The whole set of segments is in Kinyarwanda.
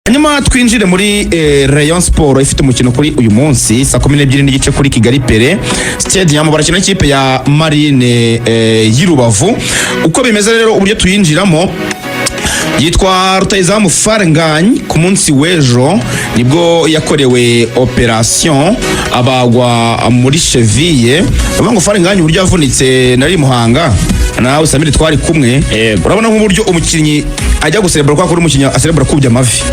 Hanyuma twinjire muri Rayon Sport ifite umukino kuri uyu munsi saa 12 n'igice kuri Kigali Pele Stadium barakina ikipe ya Marine y'Irubavu. Uko bimeze rero uburyo tuyinjiramo yitwa Rutahizamu Faranganye ku munsi w'ejo nibwo yakorewe operation abagwa muri cheville. Bavuga ngo Faranganye uburyo yavunitse nari Muhanga nawe Samiri twari kumwe. Urabona nk'uburyo umukinnyi ajya guserebra kwa kuri umukinnyi aserebra kubya amavi.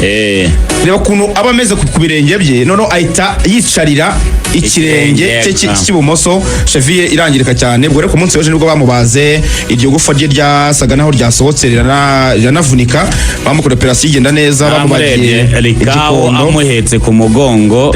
Reba kuntu aba ameze ku birenge bye nono ahita yicarira ikirenge cy'ibumoso cheville irangirika cyane. Bwo rero ku munsi w'ejo nibwo bamubaze iryo gufa rye ryasaga naho ryasohotse ranavunika bamukora operation igenda neza bamubagiye Rikawo amuhetse ku mugongo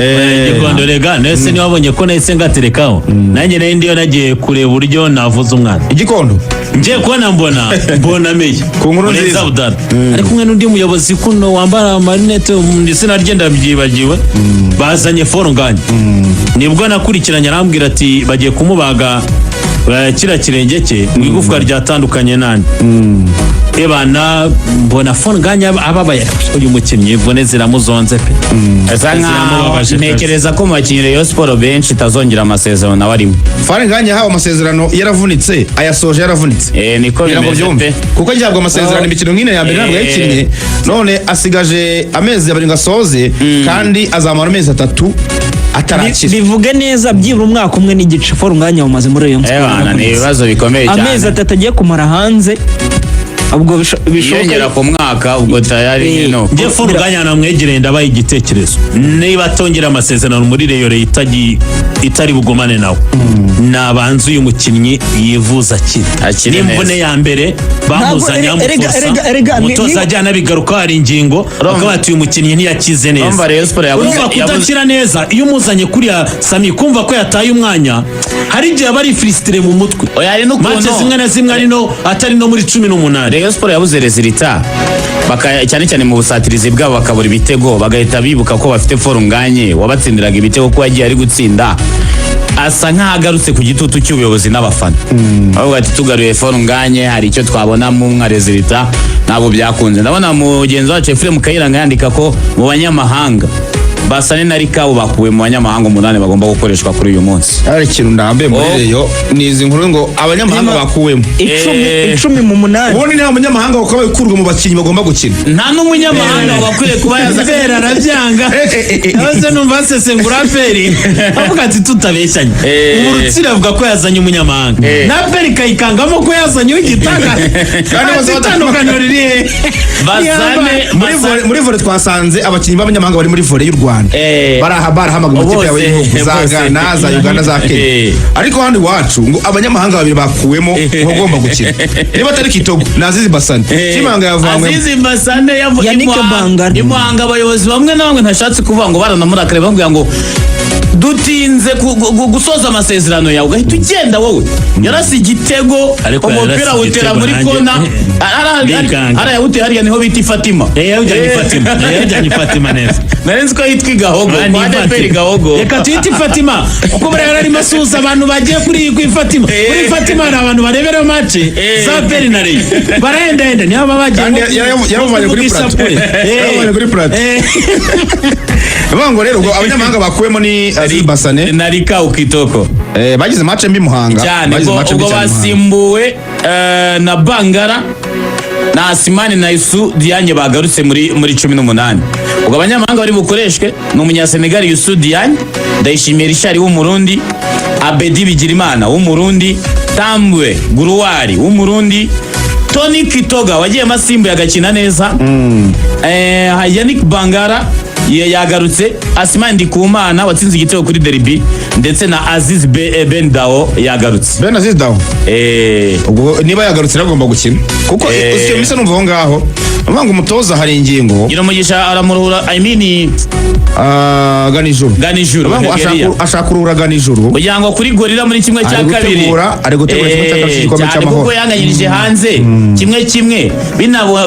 igikondo rega nese ni wabonye ko nese ngaterekaho nanjye nayo ndiyo nagiye kureba uburyo navuza umwana igikondo nje kubona mbona meye ku nkuru nziza ari kumwe n'undi muyobozi kuno wambara amarinete ndetse naragenda byibagiwe bazanye Faranganye nibwo nakurikiranye arambwira ati bagiye kumubaga kira kirenge cye mu igufwa ryatandukanye nani ebana mbona Faranganye ababaye uyu mukinnyi vone ziramuzonze pe ntekereza ko mu bakinnyi Rayon Sport benshi tazongera amasezerano nawe arimo. Faranganye hawo amasezerano yaravunitse ayasoje yaravunitse niko bimeze kuko njyabwo amasezerano imikino nk'ine ya mbere ntabwo yakinnye none asigaje amezi 7 ngasoze kandi azamara amezi 3 atarakira. Bivuge neza byibura umwaka umwe n'igice Faranganye umaze muri Rayon Sport. Ni ibibazo bikomeye cyane. Amezi 3 agiye kumara hanze ubwo bishobora ku mwaka ubwo tayari no. Je Faranganye namwegereye ndabaye igitekerezo niba atongera amasezerano muri Rayon itari bugumane nawe nabanze uyu mukinnyi yivuza akiri nimbone ya mbere bamuzanya umutoza ajyana bigaruka hari ingingo bakabati uyu mukinnyi ntiyakize neza. Umva Rayon Sport kutakira neza iyo umuzanye kuri ya Sami kumva ko yataye umwanya hari igihe bari frustré mu mutwe oyari no match zimwe na zimwe ari no atari no muri 18. Rayon Sport yabuze resultat cyane cyane mu busatirizi bwabo bakabura ibitego bagahita bibuka ko bafite Faranganye wabatsindiraga ibitego ko yagiye ari gutsinda asa nk'agarutse ku gitutu cy'ubuyobozi n'abafana ahubwo ati tugaruye Faranganye hari icyo twabona mu mwa resultat nabo byakunze. Ndabona mugenzi wacu Efrem Kayiranga yandika ko mu banyamahanga Basane na Rikawo bakuwe mu banyamahanga 8 bagomba gukoreshwa kuri uyu munsi. Ari kintu ndambe muri Rayon nizi nkuru ngo abanyamahanga bakuwemo 10 mu 8. Ubundi nta munyamahanga ukabaye kurwa mu bakinyi bagomba gukina. Nta n'umunyamahanga wakwiriye kuba yazabera arabyanga. Abaze numva sesengura feri. Avuga ati tutabeshanye. Uburutsira avuga ko yazanye umunyamahanga. Na Peri kayikangamo ko yazanye w'igitanga. Kandi bazatandukanye riri. Basane muri volley twasanze abakinyi b'abanyamahanga bari muri volley y'u Rwanda. Barahamagara mu kipe yawe y'igihugu za Ghana za Uganda za Kenya. Ariko handi wacu ngo abanyamahanga babiri bakuwemo bagomba gukina. Niba atari Kitogo na Azizi Basane. Kimanga yavanywe. Azizi Basane Yannick Bangara. Imwanga abayobozi bamwe na bamwe ntashatse kuvuga ngo baranamurakare bambwira ngo dutinze gusoza amasezerano yawe ugahita ugenda wowe yarasi igitego umupira utera muri kona arayawute hariya niho bita Fatima yajyanye Fatima neza narenze ko yitwa Gahogo kwa Peri Gahogo reka tuyite Fatima uko bari ari masuza abantu bagiye kuri Fatima kuri Fatima ari abantu barebera match za Peri na Rayon barahenda niho babagiye yaramuvanye kuri plateau Bango rero ngo abanyamahanga bakuwemo ni Azizi Basane na Rikawo Kitoko bagize match mbi Muhanga ubwo basimbuwe na Bangara na Asimani na Yusu Diagne bagarutse muri 18. Ubwo abanyamahanga bari bukoreshwe ni umunyasenegal Yusu Diagne, Ndayishimiye Richard w'umurundi, Abedi Bigirimana w'umurundi, Tambwe Guruwari w'umurundi, Tony Kitoga wagiye masimbu yagakina neza, Yannick Bangara yagarutse, Asimani Ndikumana watsinze igitego kuri derby ndetse na Aziz Ben Dao yagarutse. Ben Aziz Dao ubwo niba yagarutse agomba gukina kuko usyo mise numva ngaho amanga umutoza hari ingingo gira mugisha aramuruhura Ganijuru ashaka urura Ganijuru kugira ngo kuri gorira muri kimwe cya kabiri ari gutegura kimwe cya kabiri gikomeye cy'amahoro kuko yanganyirije hanze kimwe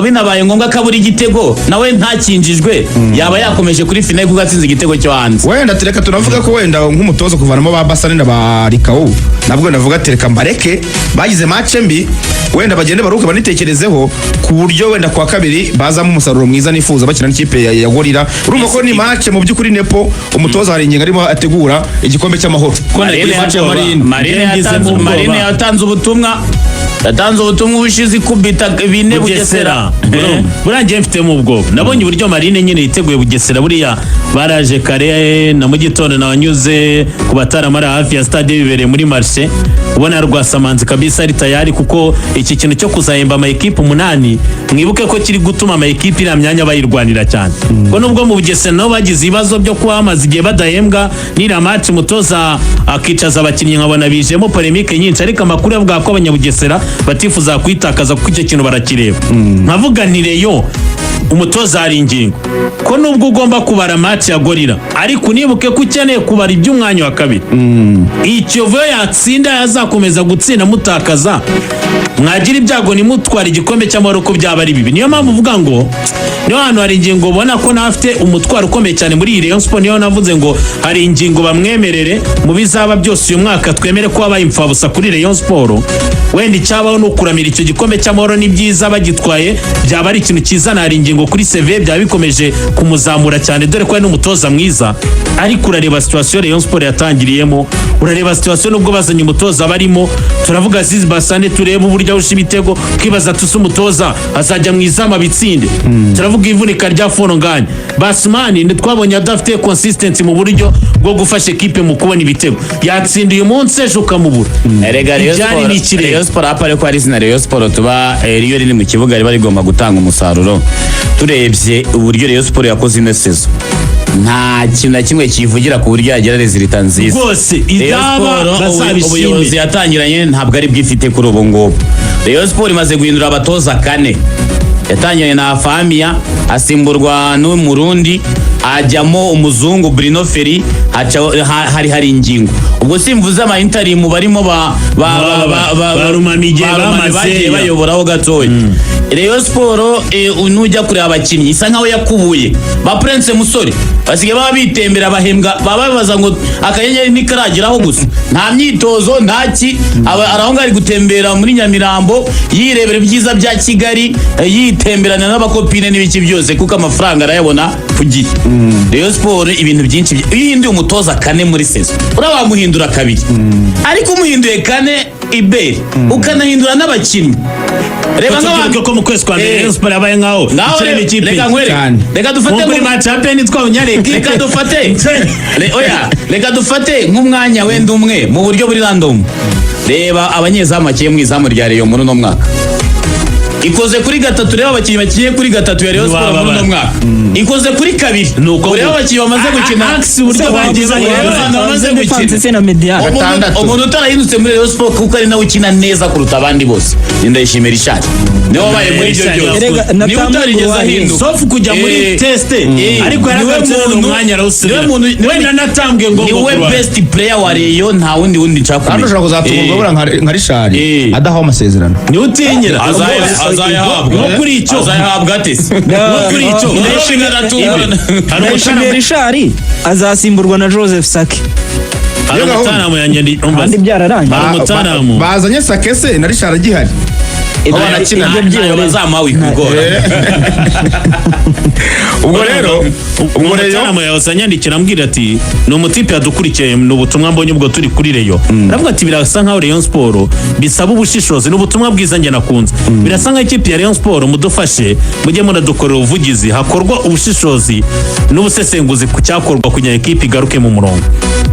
binabaye ngombwa kaburi igitego nawe ntakinjijwe yaba yakomeje kuri finale kuko atsinze igitego cyo hanze. Wenda tereka tunavuga ko wenda nk'umutoza kuvanamo ba Basane na ba Rikawo nabwo navuga tereka mbareke bagize match mbi wenda bagende baruke banitekerezeho ku buryo wenda kwa kabiri kabiri bazamo umusaruro mwiza nifuza bakina n'ikipe ya Gorira urumva ko ni match mu by'ukuri Nepo umutoza hari ingingo arimo ategura igikombe cy'amahoro Marine yatanze ubutumwa ubushize ikubita bine Bugesera burangiye mfitemo ubwoba nabonye uburyo Marine nyine yiteguye Bugesera buriya baraje kare na mu gitondo nabanyuze ku bataramara hafi ya stade bibereye muri marché ubona Rwasamanzi kabisa ari tayari kuko iki kintu cyo kuzahemba ama equipe 8 mwibuke ko kiri gutuma ama equipe ira myanya bayirwanira cyane ko nubwo mu Bugesera nabo bagize ibibazo byo kuba amazi igihe badahembwa nira match mutoza akicaza abakinnyi nkabona bijemo polemique nyinshi ariko amakuru avuga ko abanyabugesera batifuza kwitakaza kuko icyo kintu barakireba nkavuga ntireyo umutoza hari ingingo ko nubwo ugomba kubara match ya Gorira ariko unibuke ko ukeneye kubara iby'umwanya wa kabiri icyo vuyo yatsinda yazakomeza gutsinda mutakaza mwagira ibyago nimutwara igikombe cy'amahoro ko byaba ari bibi niyo mpamvu uvuga ngo niyo hantu hari ingingo ubona ko nafite umutwaro ukomeye cyane muri Rayon Sport niyo navuze ngo hari ingingo bamwemerere mu bizaba byose uyu mwaka twemere ko wabaye imfabusa kuri Rayon Sport wenda icyabaho no kuramira icyo gikombe cy'amahoro ni byiza bagitwaye byaba ari ikintu kizana hari ingingo kuri CV byaba bikomeje kumuzamura cyane dore ko ari n'umutoza mwiza ariko urareba situation Rayon Sport yatangiriyemo urareba situation nubwo bazanye umutoza barimo turavuga Aziz Basane tureba uburyo awusha ibitego kwibaza tusi umutoza azajya mwizama bitsinde turavuga ivunika rya Fono Nganya Basmani twabonye adafite consistency mu buryo bwo gufasha equipe mu kubona ibitego yatsindiye umunsi ejo ukamubura erega Rayon Sport apare ko ari izina Rayon Sport tuba riyo riri mu kibuga riba rigomba gutanga umusaruro turebye uburyo Rayon Sport yakoze ino season nta kintu na kimwe kivugira ku buryo yagira resultat nziza rwose idaba ubuyobozi yatangiranye ntabwo ari bwifite kuri ubu ngubu Rayon Sport imaze guhindura abatoza 4 yatangiranye na Famia asimburwa n'umurundi ajyamo umuzungu Bruno Ferri hari ingingo ubwo simvuze ama interim barimo barumamije bamaze bayoboraho gatoya Rayon Sport unujya kure abakinnyi isa nkaho yakubuye ba Prince Musore basigaye baba bitembera bahembwa baba babaza ngo akanyenyeri nikaragiraho gusa nta myitozo ntaki arahonga ari gutembera muri Nyamirambo yirebera ibyiza bya Kigali yitemberana n'abakopine n'ibiki byose kuko amafaranga arayabona kugiye Rayon Sport ibintu byinshi yindi umutoza 4 muri season urabamuhindura kabiri ariko umuhinduye 4 iberi ukanahindura n'abakinnyi reba nk'abantu ko mu kwezi kwa mbere Rayon Sport yabaye nkaho ikirere kipe reka dufate muri match champion twabonyareke reka dufate nk'umwanya wenda umwe mu buryo buri random reba abanyezamu bakiye mu izamu rya Rayon muri no mwaka ikoze kuri 3 reba abakinnyi bakiye kuri 3 ya Rayon Sport muri no mwaka ikoze kuri 2 nuko reba abakinnyi bamaze gukina uburyo bagize bamaze gukina umuntu utarahindutse muri Rayon Sport kuko ari nawe ukina neza kuruta abandi bose ndayishimira ishati niwe wabaye muri ibyo byose niwe utarigeze ahinduka sofu kujya muri test ariko yaragatse umwanya rawuse wenda natambwe ngo niwe best player wa Rayon nta wundi nshaka kandi ushaka kuzatungurwa nka Richard adahawe amasezerano ni utinyira azayahabwa kuri icyo azayahabwa atese kuri icyo ndayishimiye Richard azasimburwa na Joseph Saki umutaramu yanjye kandi byararangiye umutaramu bazanye Sakese na Richard gihari ibyo bazamuha ikugora ubwo rero umutaramu yahose anyandikira ambwira ati ni umutipe yadukurikiye ni ubutumwa mbonye ubwo turi kuri Rayon aravuga ati birasa nkaho Rayon Sport bisaba ubushishozi n'ubutumwa bwiza njye nakunze birasa nkaho ikipe ya Rayon Sport mudufashe mujye munadukorera ubuvugizi hakorwa ubushishozi n'ubusesenguzi ku cyakorwa kugira ikipe igaruke mu murongo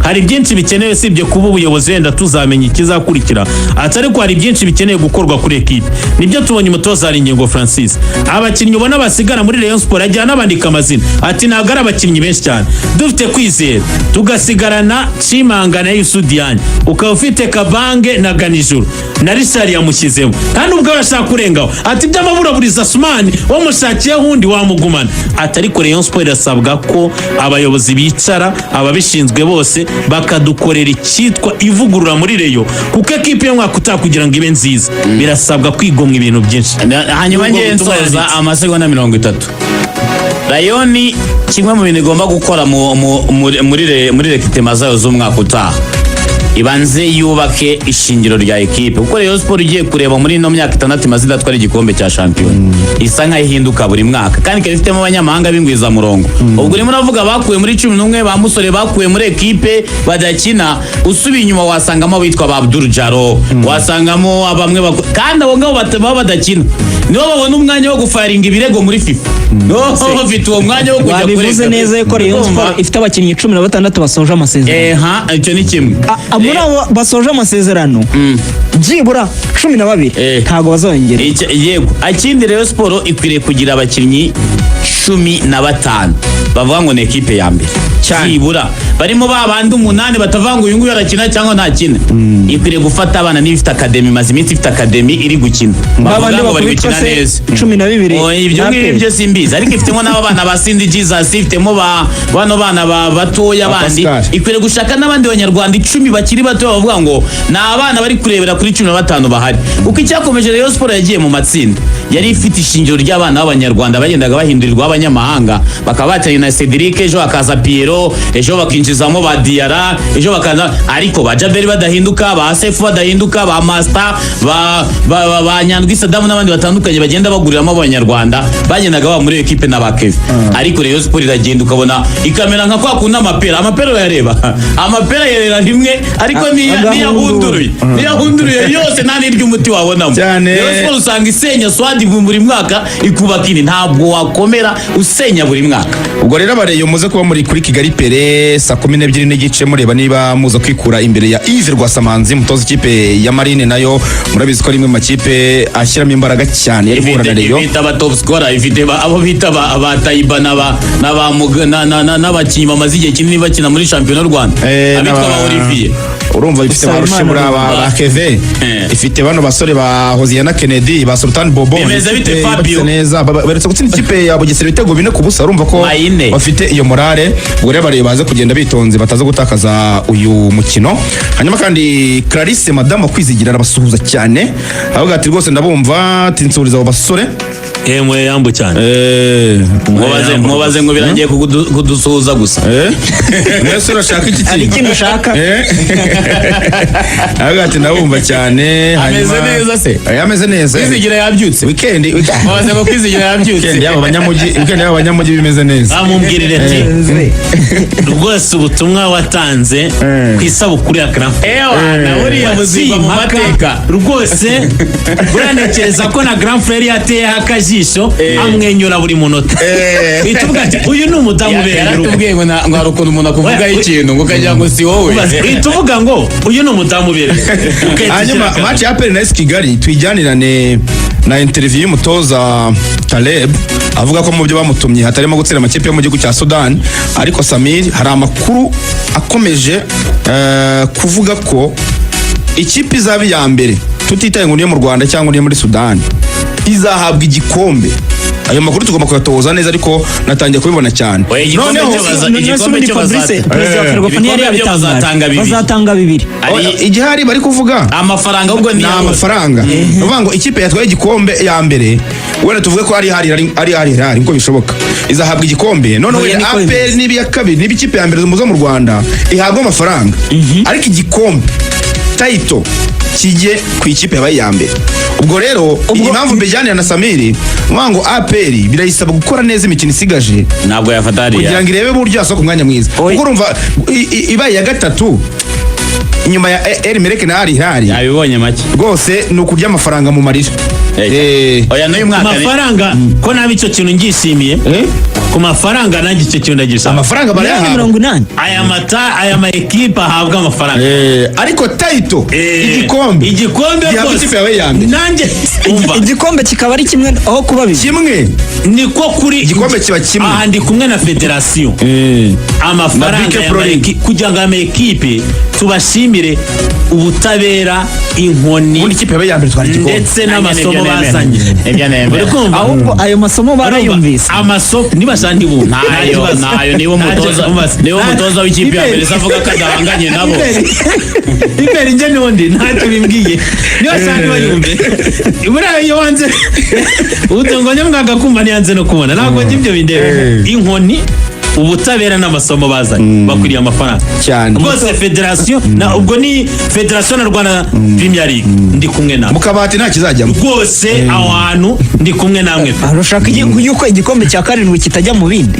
hari byinshi bikenewe sibye kuba ubuyobozi wenda tuzamenya ikizakurikira atari ko hari byinshi bikeneye gukorwa kuri ekipe nibyo tubonye umutoza hari ingingo Francis abakinnyi ubona basigara muri Rayon Sport ajyana abandika amazina ati ntabwo ari abakinnyi benshi cyane dufite kwizera tugasigarana Chimanga na Yusudiane ukaba ufite Kabange na Ganijuru na Richard yamushyizemo kandi ubwo arashaka kurengaho ati by'amabura buriza Sumani wamushakiye hundi wamugumana atari ko Rayon Sport irasabwa ko abayobozi bicara ababishinzwe bose bakadukorera icyitwa ivugurura muri Rayon kuko ekipe yo mwaka utakugira ngo ibe nziza birasabwa kwigomwa ibintu byinshi hanyuma ngiye nsoza amasegonda 30 Rayon kimwe mu bintu igomba gukora muri rekitema zayo z'umwaka utaha ibanze yubake ishingiro rya ekipe kuko Rayon Sport ugiye kureba muri ino myaka 6 imaze idatwara igikombe cya shampiyona isa nkaho ihinduka buri mwaka kandi ikaba ifitemo abanyamahanga b'ingwiza murongo ubwo urimo uravuga bakuye muri 11 ba musore bakuye muri ekipe badakina usubiye inyuma wasangamo abitwa ba Abdul Jaro wasangamo abamwe kandi abo ngabo bataba badakina nibo babona umwanya wo gufaringa ibirego muri FIFA no bafite uwo mwanya wo kujya kuri bivuze neza ko Rayon Sport ifite abakinnyi 16 basoje amasezerano icyo ni kimwe muri abo basoje amasezerano byibura 12 ntago bazongera yego akindi Rayon Sport ikwiriye kugira abakinnyi 15 bavuga ngo ni ekipe ya mbere byibura barimo babandi 8 batavanga uyu nguyu arakina cyangwa ntakina ikwiriye gufata abana n'ifite academy maze iminsi ifite academy iri gukina bavuga ngo bari gukina neza 12 ibyo ngibyo simbizi ariko ifitemo n'abana ba Cindy Jesus ifitemo bano bana batoya bandi ikwiriye gushaka n'abandi banyarwanda 10 bakiri bato bavuga ngo ni abana bari kurebera kuri 15 bahari uko icyakomeje Rayon Sport yagiye mu matsinda yari ifite ishingiro ry'abana b'abanyarwanda bagendaga bahindurirwa abanyamahanga bakaba batanye na Cedric ejo akaza Piero ejo bakinjizamo ba Diarra ejo bakaza ariko ba Jaberi badahinduka ba Sefu badahinduka ba Master ba Nyandwi Saddam n'abandi batandukanye bagenda baguriramo abanyarwanda bagendaga ba muri equipe na ba Kevin ariko Rayon Sport iragenda ukabona ikamera nka kwa kuna amapera yareba amapera yerera rimwe ariko niyahunduruye yose nta n'iry'umuti wabonamo Rayon Sport usanga isenya swadi buri mwaka ikubaka ini ntabwo wakomera usenya buri mwaka ubwo rero abareyo muze kuba muri kuri Kigali Pere saa 12 n'igice mureba niba muza kwikura imbere ya Yves Rwasamanzi mutoza ikipe ya Marine nayo murabizi ko rimwe mu makipe ashyiramo imbaraga cyane yari guhura na Rayon ifite aba top scorer ifite abo bita aba Taiba n'abakinnyi bamaze igihe kinini bakina muri shampiyona y'u Rwanda abitwa ba Olivier urumva ifite barushe muri aba Keve ifite bano basore ba Hosiana Kennedy ba Sultan Bobo bimeze bite Fabio neza baretse gutsinda ikipe ya Bugesera ibitego 4-0 urumva ko bafite iyo morale ubwo rero bari baze kugenda bitonze bataza gutakaza uyu mukino hanyuma kandi Clarisse Madame Kwizigira arabasuhuza cyane avuga ati rwose ndabumva tinsuriza abo basore emwe yambu cyane mubaze ngo birangiye kudusuhuza gusa mwese urashaka iki ari ikintu ushaka avuga ati ndabumva cyane ameze neza se ameze neza Kwizigira yabyutse weekend mubaze ngo Kwizigira yabyutse weekend y'abanyamujyi bimeze neza amubwirire ati rwose ubutumwa watanze ku isabukuru ya Grand na uriya buzima mu mateka rwose uranekereza ko na Grand Frère yateye akajisho amwenyura buri munota ituvuga ati uyu ni umudamu ubereye yaratubwiye ngo hari ukuntu umuntu akuvugaho ikintu ngo ukagira ngo si wowe ituvuga ngo uyu ni umudamu ubereye hanyuma match ya APR na AS Kigali tuyijyanirane na interview y'umutoza Taleb avuga ko mu byo bamutumye hatarimo gutsinda amakipe yo mu gihugu cya Sudan ariko Samir hari amakuru akomeje kuvuga ko ikipe izaba ya mbere tutitaye ngo niyo mu Rwanda cyangwa niyo muri Sudan izahabwa igikombe ayo makuru tugomba kuyatoza neza ariko natangiye kubibona cyane noneho igikombe cyo bazatanga 2 igihari bari kuvuga amafaranga ubwo ni amafaranga uvuga ngo ikipe yatwaye igikombe ya mbere wenda tuvuge ko ari hari nko bishoboka izahabwa igikombe noneho APR nibi ya kabiri nibi ikipe ya mbere zo mu Rwanda ihabwa amafaranga ariko igikombe title kijye ku ikipe yabaye ya mbere ubwo rero impamvu mbijyanira na Samiri mwango APR birayisaba gukora neza imikino isigaje ntabwo yafatariya kugira ngo irebe buryo asoko umwanya mwiza kuko urumva ibaye ya gatatu inyuma ya Elmereke na Ari yabibonye make rwose ni ukurya amafaranga mu marira oya n'uyu mwaka amafaranga ko nabi icyo kintu ngishimiye ku mafaranga nanjye icyo kintu ndagisha amafaranga barayahabwa 80 aya ma equipe ahabwa amafaranga ariko title igikombe rwose nanjye igikombe kikaba ari kimwe aho kuba kimwe niko kuri igikombe kiba kimwe aha ndi kumwe na federation amafaranga kugira ngo ama equipe tubashimire ubutabera inkoni muri ikipe yabaye ya mbere twari igikombe ndetse n'amasomo bazanye ahubwo ayo masomo barayumvise amasomo nibashandi bu nayo niwo mutoza w'ikipe ya mbere savuga ko adahanganye nabo imbere nje n'undi ntacyo bimbwiye nibashandi bayumve buriya iyo wanze utongonya mwaga kumva niyanze no kubona ntabwo ibyo bindeba inkoni ubutabera n'amasomo bazanye bakwiriye amafaranga cyane rwose federasiyo na ubwo ni federasiyo na Rwanda Premier League ndi kumwe nawe mu kabati nta kizajyamo rwose aho hantu ndi kumwe namwe arashaka yuko igikombe cya karindwi kitajya mu bindi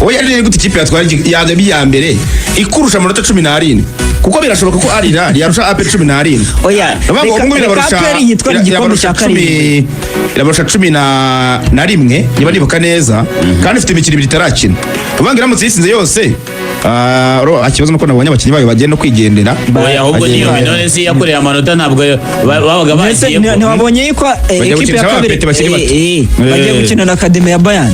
oya rero gute ikipe yatwara yagabi ya mbere ikurusha amanota 17 kuko birashoboka ko ari yarusha AP 17 oya reka APR yitwara igikombe cya karindwi irabarusha 11 niba nibuka neza kandi ifite imikino ibiri itarakina ubangira iramutse yisinze yose ikibazo nuko nabonye abakinnyi bayo bagenda kwigendera oya ahubwo niyo minone si yakoreye amanota ntabwo babaga bagiye ntiwabonye yuko ekipe ya kabiri bagiye gukina na Academy ya Bayern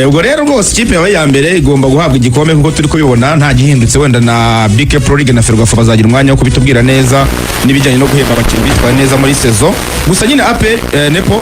ubwo rero rwose ikipe yabaye ya mbere igomba guhabwa igikombe nkuko turi kubibona nta gihindutse wenda na BK Pro League na Ferwafa bazagira umwanya wo kubitubwira neza n'ibijyanye no guhemba abakinnyi bitwaye neza muri saison gusa nyine AP Nepo